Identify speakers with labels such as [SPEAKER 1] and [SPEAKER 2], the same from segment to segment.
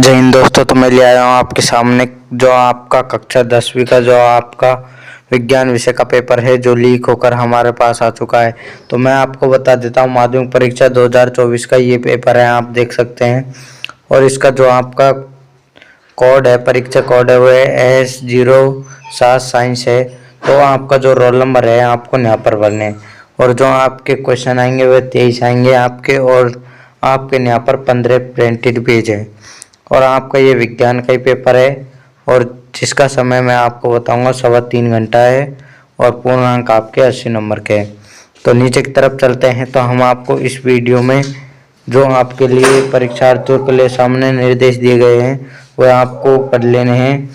[SPEAKER 1] जय हिंद दोस्तों। तो मैं ले आया हूँ आपके सामने जो आपका कक्षा 10वीं का जो आपका विज्ञान विषय का पेपर है जो लीक होकर हमारे पास आ चुका है। तो मैं आपको बता देता हूँ माध्यमिक परीक्षा 2024 का ये पेपर है, आप देख सकते हैं। और इसका जो आपका कोड है, परीक्षा कोड है, वो है S07 साइंस है। तो आपका जो रोल नंबर है आपको यहाँ पर भरने हैं। और जो आपके क्वेश्चन आएंगे वे 23 आएंगे आपके, और आपके यहाँ पर 15 प्रिंटेड पेज है। और आपका ये विज्ञान का ही पेपर है, और जिसका समय मैं आपको बताऊंगा 3.25 घंटा है, और पूर्णांक आपके 80 नंबर के हैं। तो नीचे की तरफ चलते हैं। तो हम आपको इस वीडियो में जो आपके लिए परीक्षार्थियों के लिए सामने निर्देश दिए गए हैं वह आपको पढ़ लेने हैं।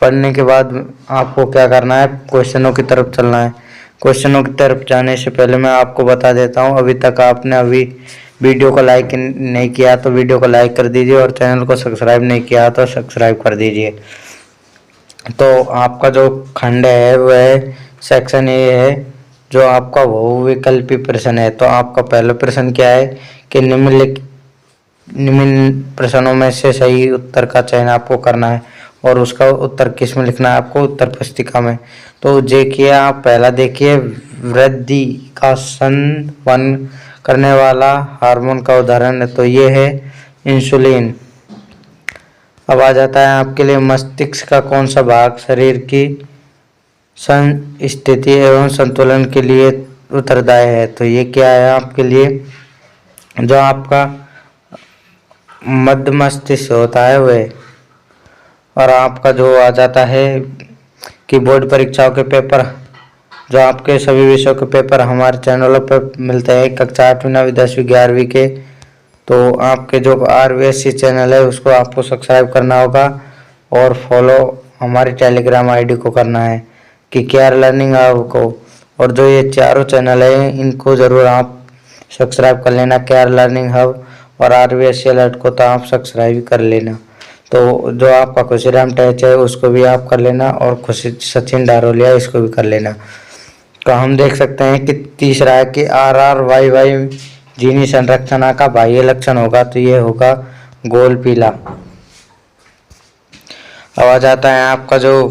[SPEAKER 1] पढ़ने के बाद आपको क्या करना है, क्वेश्चनों की तरफ चलना है। क्वेश्चनों की तरफ जाने से पहले मैं आपको बता देता हूँ, अभी तक आपने वीडियो को लाइक नहीं किया तो वीडियो को लाइक कर दीजिए, और चैनल को सब्सक्राइब नहीं किया तो सब्सक्राइब कर दीजिए। तो आपका जो खंड है वह सेक्शन ए है, जो आपका बहुविकल्पी प्रश्न है। तो आपका पहला प्रश्न क्या है कि निम्न प्रश्नों में से सही उत्तर का चयन आपको करना है, और उसका उत्तर किस में लिखना है आपको, उत्तर पुस्तिका में। तो देखिए, आप पहला देखिए, वृद्धि का संवहन करने वाला हार्मोन का उदाहरण है, तो ये है इंसुलिन। अब आ जाता है आपके लिए, मस्तिष्क का कौन सा भाग शरीर की स्थिति एवं संतुलन के लिए उत्तरदायी है, तो ये क्या है आपके लिए, जो आपका मध्य मस्तिष्क होता है वह। और आपका जो आ जाता है कि बोर्ड परीक्षाओं के पेपर, जो आपके सभी विषयों के पेपर हमारे चैनलों पर मिलते हैं, कक्षा 8वीं 9वीं 10वीं 11वीं के। तो आपके जो RVSC चैनल है उसको आपको सब्सक्राइब करना होगा, और फॉलो हमारी टेलीग्राम ID को करना है कि केयर लर्निंग हब को। और जो ये चारों चैनल है इनको ज़रूर आप सब्सक्राइब कर लेना, केयर लर्निंग हब और RVSC अलर्ट को तो आप सब्सक्राइब कर लेना। तो जो आपका खुशीराम टैच है उसको भी आप कर लेना, और खुशी सचिन डारोलिया इसको भी कर लेना। तो हम देख सकते हैं कि तीसरा है कि RRYY जीनी संरचना का बाह्य लक्षण होगा, तो ये होगा गोल पीला। अब आ जाता है आपका जो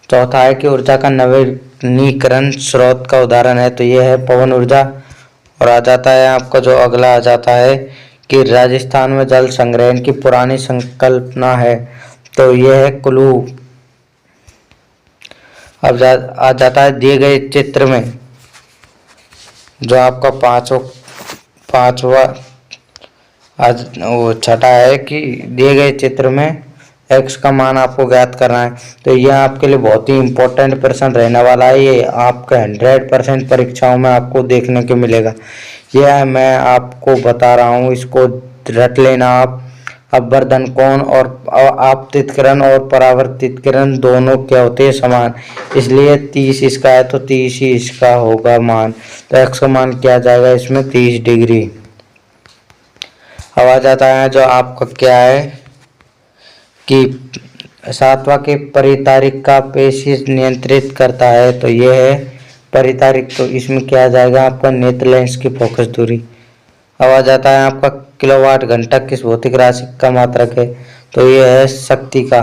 [SPEAKER 1] चौथा है कि ऊर्जा का नवीनीकरण स्रोत का उदाहरण है, तो ये है पवन ऊर्जा। और आ जाता है आपका जो अगला आ जाता है कि राजस्थान में जल संग्रहण की पुरानी संकल्पना है, तो ये है कुल्लू। अब आ जाता है दिए गए चित्र में जो आपका पांचवा वो छठा है कि दिए गए चित्र में x का मान आपको ज्ञात करना है। तो यह आपके लिए बहुत ही इम्पोर्टेंट प्रश्न रहने वाला है, ये आपके 100% परीक्षाओं में आपको देखने को मिलेगा। यह मैं आपको बता रहा हूँ, इसको रट लेना आप। अपवर्तन कोण और आपतित किरण और परावर्तित किरण दोनों क्या होते हैं, समान, इसलिए 30 इसका है तो 30 ही इसका होगा मान। तो x का मान क्या जाएगा इसमें, 30 डिग्री। अब आ जाता है जो आपका क्या है कि 7वां के परितारिक का पेशिश नियंत्रित करता है, तो यह है परितारिक। तो इसमें क्या आ जाएगा आपका, नेत्र लेंस की फोकस दूरी। अब आ जाता है आपका किलोवाट घंटा किस भौतिक राशि का मात्रक है, तो यह है शक्ति का।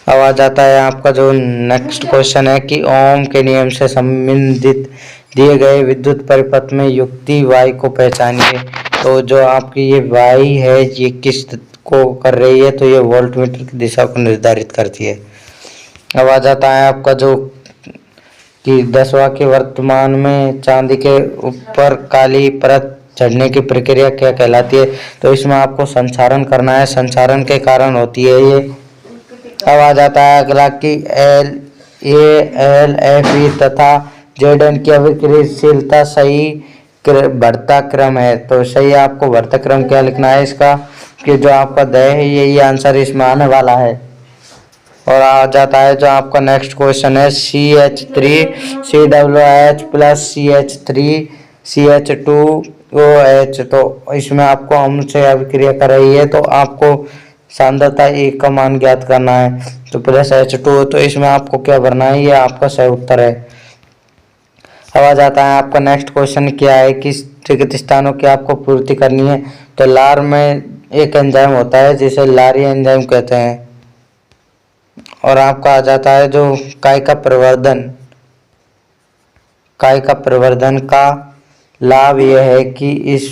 [SPEAKER 1] अब आ जाता है आपका जो नेक्स्ट क्वेश्चन है कि ओम के नियम से संबंधित दिए गए विद्युत परिपथ में युक्ति y को पहचानिए। तो जो आपकी ये y है ये किस को कर रही है, तो ये वोल्टमीटर की दिशा को निर्धारित करती है। अब आ जाता है आपका जो कि 10वां के वर्तमान में चांदी के ऊपर काली परत चढ़ने की प्रक्रिया क्या कहलाती है, तो इसमें आपको संचारण करना है, संचारण के कारण होती है ये। अब आ जाता है अगला कि LALFE तथा ZN की अभिक्रियाशीलता सही बढ़ता क्रम है, तो सही आपको बढ़ता क्रम क्या लिखना है इसका, कि जो आपका दय है यही आंसर इसमें आने वाला है। और आ जाता है जो आपका नेक्स्ट क्वेश्चन है CH3 COOH प्लस CH3CH2OH, तो इसमें आपको अम्ल से अभिक्रिया कर रही है, तो आपको सांद्रता 1 का मान ज्ञात करना है, तो प्लस H2, तो इसमें आपको क्या भरना है, ये आपका सही उत्तर है। अब आ जाता है आपका नेक्स्ट क्वेश्चन क्या है कि चिकित्साओं की आपको पूर्ति करनी है तो लार में एक एंजाइम होता है जिसे लारी एंजाइम कहते हैं। और आपका आ जाता है जो कायिका प्रवर्धन का लाभ यह है कि इस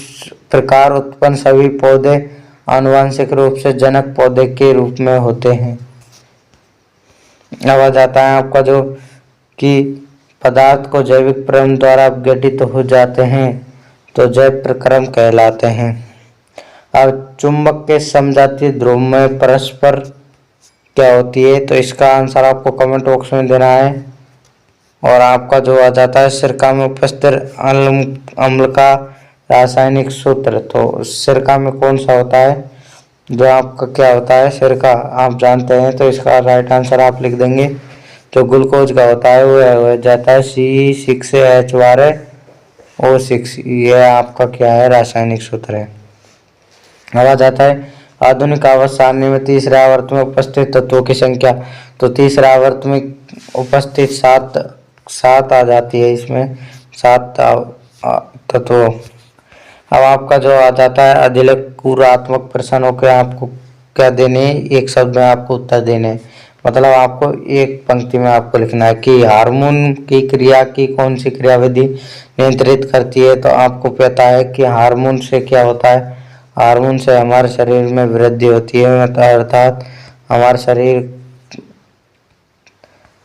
[SPEAKER 1] प्रकार उत्पन्न सभी पौधे आनुवंशिक रूप से जनक पौधे के रूप में होते हैं। अब आ जाता है आपका जो कि पदार्थ को जैविक प्रक्रम द्वारा अपघटित हो जाते हैं तो जैव प्रक्रम कहलाते हैं। अब चुंबक के समजातीय ध्रुव में परस्पर क्या होती है तो इसका आंसर आपको कमेंट बॉक्स में देना है। और आपका जो आ जाता है सिरका में उपस्थित अम्ल का रासायनिक सूत्र, तो सिरका में कौन सा होता है, जो आपका क्या होता है सिरका आप जानते हैं तो इसका राइट आंसर आप लिख देंगे। जो ग्लूकोज का होता है वो हो जाता है C6H12O6, ये आपका क्या है रासायनिक सूत्र है। अब आ जाता है आधुनिक आवर्त सारणी में तीसरे आवर्त में उपस्थित तत्वों की संख्या, तो तीसरे आवर्त में उपस्थित सात आ जाती है, इसमें 7 तत्वों। अब आपका जो आ जाता है अधिलघुरात्मक प्रश्नों के आपको क्या देने, एक शब्द में आपको उत्तर देने, मतलब आपको एक पंक्ति में आपको लिखना है कि हार्मोन की क्रिया की कौन सी क्रियाविधि नियंत्रित करती है। तो आपको पता है कि हार्मोन से क्या होता है, हार्मोन से हमारे शरीर में वृद्धि होती है, अर्थात हमारे शरीर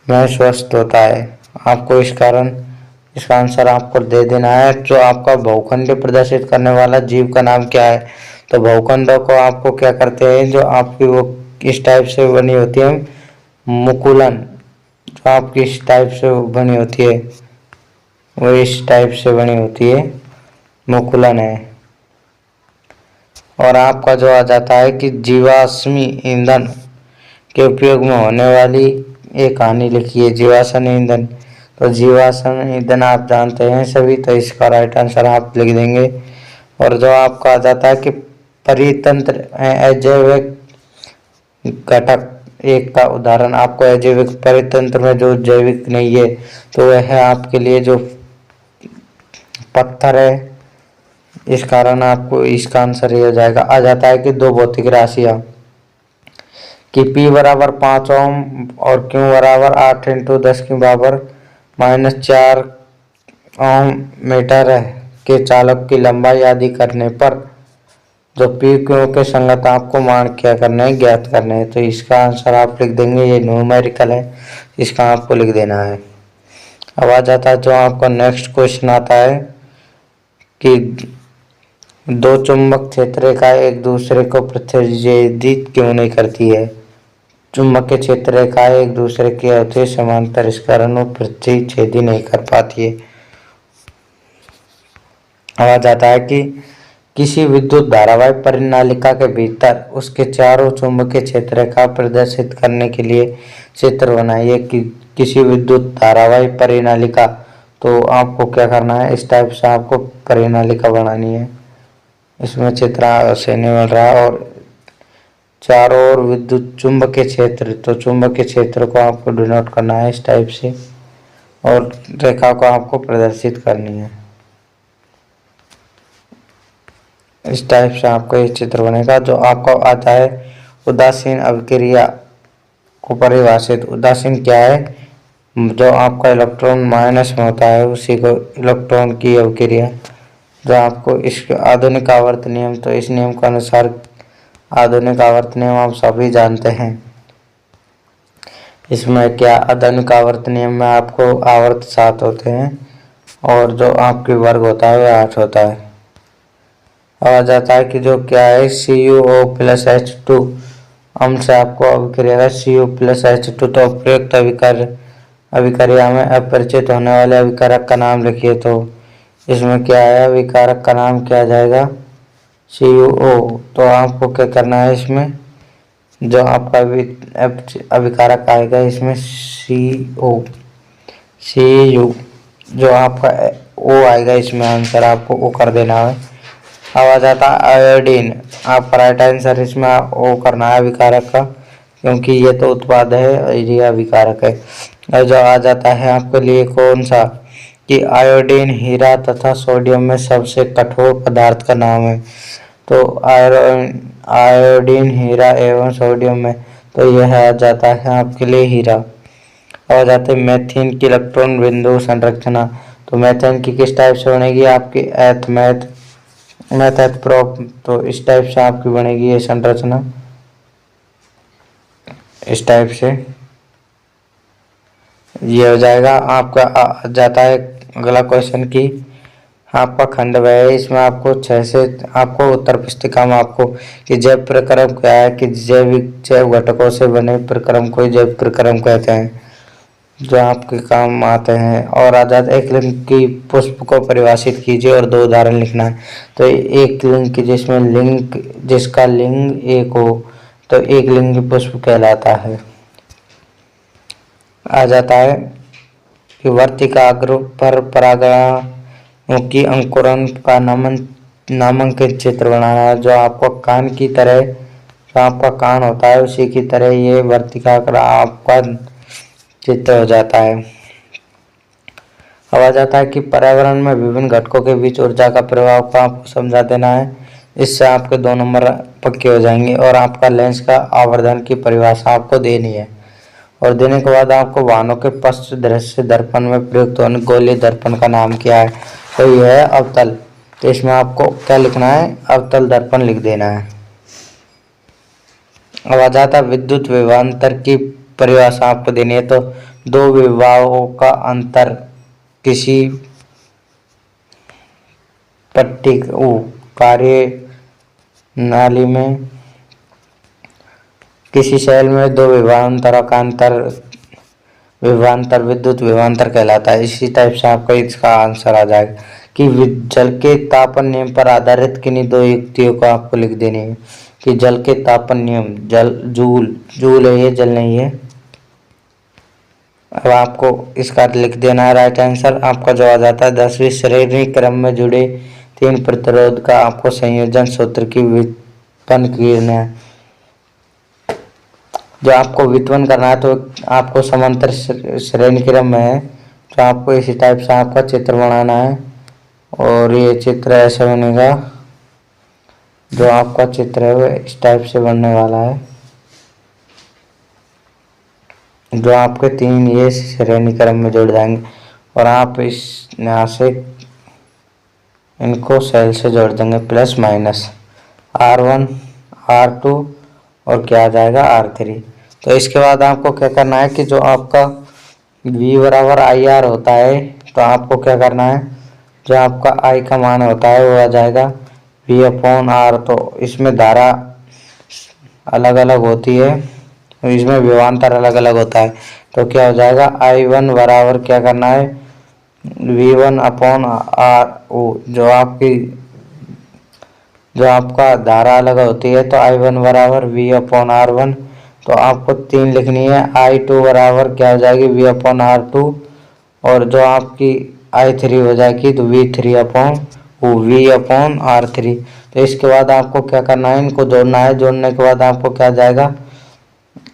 [SPEAKER 1] में स्वस्थ होता है। आपको इस कारण इसका आंसर आपको दे देना है। जो आपका भूखंड प्रदर्शित करने वाला जीव का नाम क्या है, तो भूखंडों को आपको क्या करते हैं, जो आपकी वो इस टाइप से बनी होती है मुकुलन, जो आपकी इस टाइप से बनी होती है वो इस टाइप से बनी होती है मुकुलन है। और आपका जो आ जाता है कि जीवाश्मी ईंधन के उपयोग में होने वाली एक कहानी लिखी है, जीवाश्म ईंधन। तो जीवाश्म ईंधन आप जानते हैं सभी, तो इसका राइट आंसर आप लिख देंगे। और जो आपका आ जाता है कि परितंत्र अजैविक घटक, एक का उदाहरण आपको अजैविक परितंत्र में जो जैविक नहीं है तो वह है आपके लिए जो पत्थर है, इस कारण आपको इसका आंसर ये हो जाएगा। आ जाता है कि दो भौतिक राशियां कि P बराबर 5 ओम और Q बराबर 8 × 10⁻⁻⁴ ओम मीटर के चालक की लंबाई आदि करने पर जो P Q के संगत आपको मान क्या करना है, ज्ञात करना है। तो इसका आंसर आप लिख देंगे, ये न्यूमेरिकल है, इसका आपको लिख देना है। अब आ जाता है जो आपका नेक्स्ट क्वेश्चन आता है कि दो चुंबक क्षेत्र रेखा एक दूसरे को प्रतिच्छेदित क्यों नहीं करती है। चुंबक के क्षेत्र रेखा एक दूसरे के होते समांतर, इस कारण वो प्रतिच्छेदी नहीं कर पाती है। अब आ जाता है कि किसी विद्युत धारावाही परिनालिका के भीतर उसके चारों चुंबकीय क्षेत्र रेखा प्रदर्शित करने के लिए चित्र बनाइए। कि किसी विद्युत धारावाही परिनालिका, तो आपको क्या करना है, इस टाइप से आपको परिनालिका बनानी है। इसमें चित्र से नहीं मिल रहा। और चारों ओर विद्युत चुंबकीय क्षेत्र, तो चुंबकीय क्षेत्र को आपको डिनोट करना है इस टाइप से और रेखा को आपको प्रदर्शित करनी है। इस टाइप से आपका ये चित्र बनेगा। जो आपको आता है उदासीन अभिक्रिया को परिभाषित, उदासीन क्या है, जो आपका इलेक्ट्रॉन माइनस में होता है उसी को इलेक्ट्रॉन की अभिक्रिया। जो आपको इस आधुनिक आवर्त नियम, तो इस नियम के अनुसार आधुनिक आवर्त नियम आप सभी जानते हैं। इसमें क्या आधुनिक आवर्त नियम में आपको आवर्त 7 होते हैं और जो आपकी वर्ग होता है वह 8 होता है। अब आ जाता है कि जो क्या है CuO+H2 अम्ल से आपको अभिक्रिया Cu+H2, तो प्रयुक्त अभिक्रिया में अपरिचित होने वाले अभिकारक का नाम लिखिए। तो इसमें क्या है, अभिकारक का नाम क्या आ जाएगा, CuO। तो आपको क्या करना है, इसमें जो आपका अभिकारक आएगा इसमें Cu, जो आपका O आएगा इसमें आंसर आपको O कर देना है। अब आ जाता है आयोडीन, आपका राइट आंसर इसमें O करना है अभिकारक का, क्योंकि ये तो उत्पाद है, ये अभिकारक है। और जो आ जाता है आपके लिए कौन सा, कि आयोडीन हीरा तथा सोडियम में सबसे कठोर पदार्थ का नाम है। तो आयोडीन हीरा एवं सोडियम में तो यह आ जाता है आपके लिए हीरा। और आ जाते हैं मेथेन की इलेक्ट्रॉन बिंदु संरचना। तो मेथेन की किस टाइप से बनेगी आपकी मैथ प्रोप। तो इस टाइप से आपकी बनेगी ये संरचना, इस टाइप से ये हो जाएगा आपका। जाता है अगला क्वेश्चन की आपका खंड वह है, इसमें आपको 6 से आपको उत्तर पुस्तिका में आपको कि जैव प्रक्रम क्या है, कि जैव घटकों से बने प्रक्रम को जैव प्रक्रम कहते हैं, जो आपके काम आते हैं। और आ जाता है एक लिंग की पुष्प को परिभाषित कीजिए और 2 उदाहरण लिखना है। तो एक लिंग की जिसमें लिंग जिसका लिंग एक हो तो एक लिंगी पुष्प कहलाता है। आ जाता है कि वर्तिकाग्र पर परागणों की अंकुरन का नामांकित चित्र बनाना है। जो आपको कान की तरह, जो आपका कान होता है उसी की तरह ये वर्तिकाग्र आपका चित्र हो जाता है। अब आ जाता है कि पर्यावरण में विभिन्न घटकों के बीच ऊर्जा का प्रभाव को आपको समझा देना है। इससे आपके 2 नंबर पक्के हो जाएंगे। और आपका लेंस का आवर्धन की परिभाषा आपको देनी है। और देने के बाद आपको वाहनों के पश्च दृश्य दर्पण में प्रयुक्त होने गोलीय दर्पण का नाम क्या है। तो यह है अवतल। तो इसमें आपको क्या लिखना है, अवतल दर्पण लिख देना है। अब आ जाता है विद्युत विभवांतर की परिभाषा आपको देनी है। तो 2 विभवाओं का अंतर किसी पट्टी कार्य नाली में, किसी सेल में 2 विभवांतरों का अंतर विभवांतर विद्युत विभवांतर कहलाता है। इसी टाइप से आपका इसका आंसर आ जाएगा कि जल के तापन नियम पर आधारित किन्हीं 2 युक्तियों को आपको लिख देनी है। कि जल के तापन नियम, जूल है, ये जल नहीं है। अब आपको इसका लिख देना है राइट आंसर। आपका जो आ जाता है 10वीं श्रेणी क्रम में जुड़े 3 प्रतिरोध का आपको संयोजन सूत्र की व्युत्पन्न करना है। जो आपको व्युत्पन्न करना है तो आपको समांतर श्रेणी क्रम में है, तो आपको इसी टाइप से आपका चित्र बनाना है। और ये चित्र ऐसे बनेगा, जो आपका चित्र है वो इस टाइप से बनने वाला है। जो आपके 3 ये श्रेणी क्रम में जुड़ जाएंगे। और आप इस यहाँ से इनको सेल से जोड़ देंगे प्लस माइनस R1 R2 और क्या आ जाएगा R3। तो इसके बाद आपको क्या करना है कि जो आपका V बराबर IR होता है, तो आपको क्या करना है, जो आपका I का मान होता है वो आ जाएगा V/R। तो इसमें धारा अलग अलग होती है, इसमें विभवांतर अलग अलग होता है। तो क्या हो जाएगा I1 बराबर क्या करना है V1/R। जो आपका धारा अलग होती है तो I1 बराबर V/R1। तो आपको 3 लिखनी है। I2 बराबर क्या हो जाएगी V/R2। और जो आपकी I3 हो जाएगी तो V/R3। तो इसके बाद आपको क्या करना है, इनको जोड़ना है। जोड़ने के बाद आपको क्या जाएगा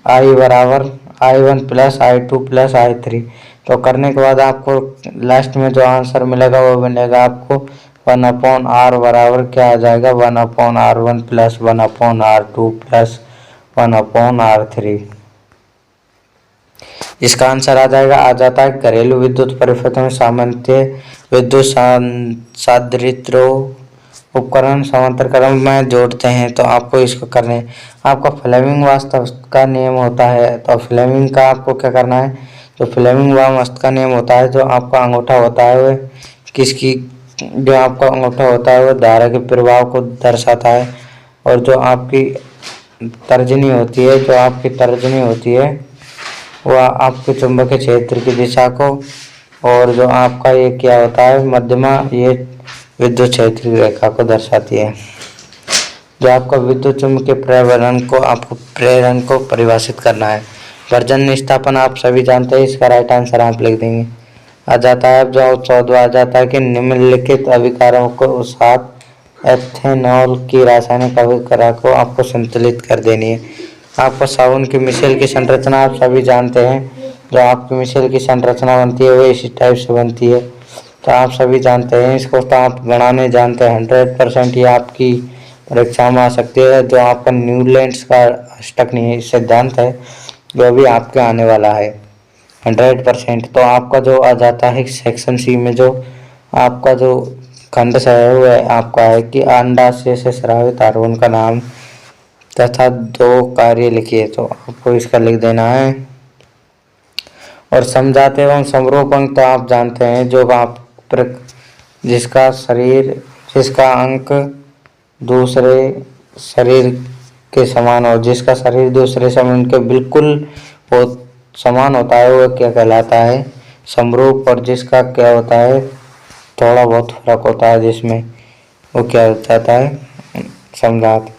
[SPEAKER 1] I बराबर I1 plus I2 plus I3। तो करने के बाद आपको लास्ट में जो आंसर मिलेगा वो मिलेगा आपको 1/R बराबर क्या आ जाएगा 1/R1 plus 1/R2 plus 1/R3। इसका आंसर आ जाता है घरेलू विद्युत परिपथों में सामान्य विद्युत सादृश्य उपकरण समांतर क्रम में जोड़ते हैं। तो आपको इसको करने आपका फ्लेमिंग वास्तव का नियम होता है। तो फ्लेमिंग का आपको क्या करना है, तो फ्लेमिंग वास्तव का नियम होता है, जो आपका अंगूठा होता है वह किसकी, जो आपका अंगूठा होता है वह धारा के प्रभाव को दर्शाता है। और जो आपकी तर्जनी होती है वह आपके चुंबकीय क्षेत्र की दिशा को, और जो आपका ये क्या होता है मध्यमा, ये विद्युत क्षेत्र की रेखा को दर्शाती है। जो आपका विद्युत चुंबकीय प्रेरण को परिभाषित करना है। वर्जन निष्ठापन आप सभी जानते हैं, इसका राइट आंसर आप लिख देंगे। आ जाता है अब जो 14वां आ जाता है कि निम्नलिखित अभिकारकों को साथ एथेनॉल की रासायनिक अभिक्रिया को आपको संतुलित कर देनी है। आपको साबुन की मिश्रण की संरचना आप सभी जानते हैं। जो आपकी मिश्रण की संरचना बनती है वो इसी टाइप से बनती है। तो आप सभी जानते हैं इसको, तो आप गणाने जानते हैं। 100% ये आपकी परीक्षा में आ सकती है। जो आपका न्यूलैंड्स का अष्टक सिद्धांत है जो भी आपके आने वाला है 100%। तो आपका जो आ जाता है सेक्शन सी में, जो आपका जो खंड है वो आपका है कि अंडाशय से स्रावित हार्मोन का नाम तथा 2 कार्य लिखिए। तो आपको इसका लिख देना है। और समझाते एवं समरूपक तो आप जानते हैं, जो आप जिसका अंक दूसरे शरीर के समान हो, जिसका शरीर दूसरे समान के बिल्कुल समान होता है, वो क्या कहलाता है? समरूप। और जिसका क्या होता है, थोड़ा बहुत फर्क होता है जिसमें, वो क्या हो जाता है? समजात।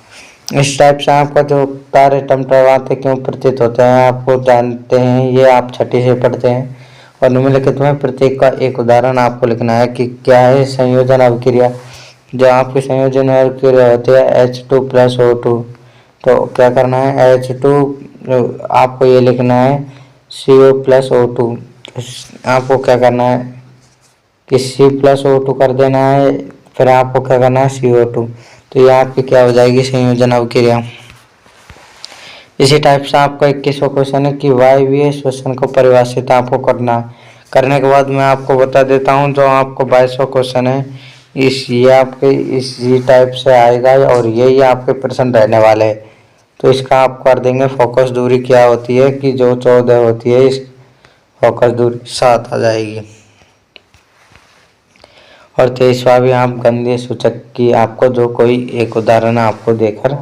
[SPEAKER 1] इस टाइप से आपका जो तारे टमटमाते क्यों प्रतीत होते हैं आपको जानते हैं, ये आप छठी से पढ़ते हैं। और निम्नलिखित में प्रत्येक का एक उदाहरण आपको लिखना है कि क्या है संयोजन अभिक्रिया। जो आपकी संयोजन अभिक्रिया होती है H2+O2, तो क्या करना है H2 आपको ये लिखना है CO+O2। आपको क्या करना है कि C+O2 कर देना है, फिर आपको क्या करना है CO2। तो ये आपकी क्या हो जाएगी संयोजन अभिक्रिया। इसी टाइप से आपका 21वां क्वेश्चन है कि वायवीय श्वसन को परिभाषित आपको करना है। करने के बाद मैं आपको बता देता हूँ जो आपको 22वां क्वेश्चन है, ये आपके इसी टाइप से आएगा और यही आपके प्रश्न रहने वाले हैं। तो इसका आप कर देंगे। फोकस दूरी क्या होती है कि जो 14 होती है, इस फोकस दूरी 7 आ जाएगी। और 23वां भी आप गंधीय सूचक की आपको जो कोई एक उदाहरण आपको देकर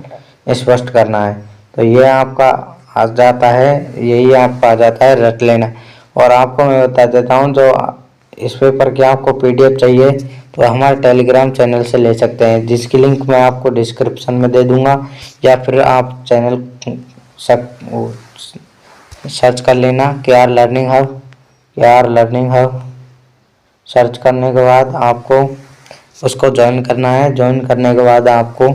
[SPEAKER 1] स्पष्ट करना है। तो ये आपका आ जाता है, यही आपका आ जाता है रट लेना। और आपको मैं बता देता हूँ, जो इस पेपर की आपको PDF चाहिए तो हमारे टेलीग्राम चैनल से ले सकते हैं, जिसकी लिंक मैं आपको डिस्क्रिप्शन में दे दूंगा, या फिर आप चैनल सर्च कर लेना KR लर्निंग हब। सर्च करने के बाद आपको उसको ज्वाइन करना है। ज्वाइन करने के बाद आपको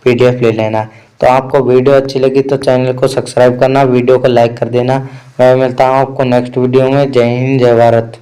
[SPEAKER 1] PDF ले लेना है। तो आपको वीडियो अच्छी लगी तो चैनल को सब्सक्राइब करना, वीडियो को लाइक कर देना। मैं मिलता हूँ आपको नेक्स्ट वीडियो में। जय हिंद, जय भारत।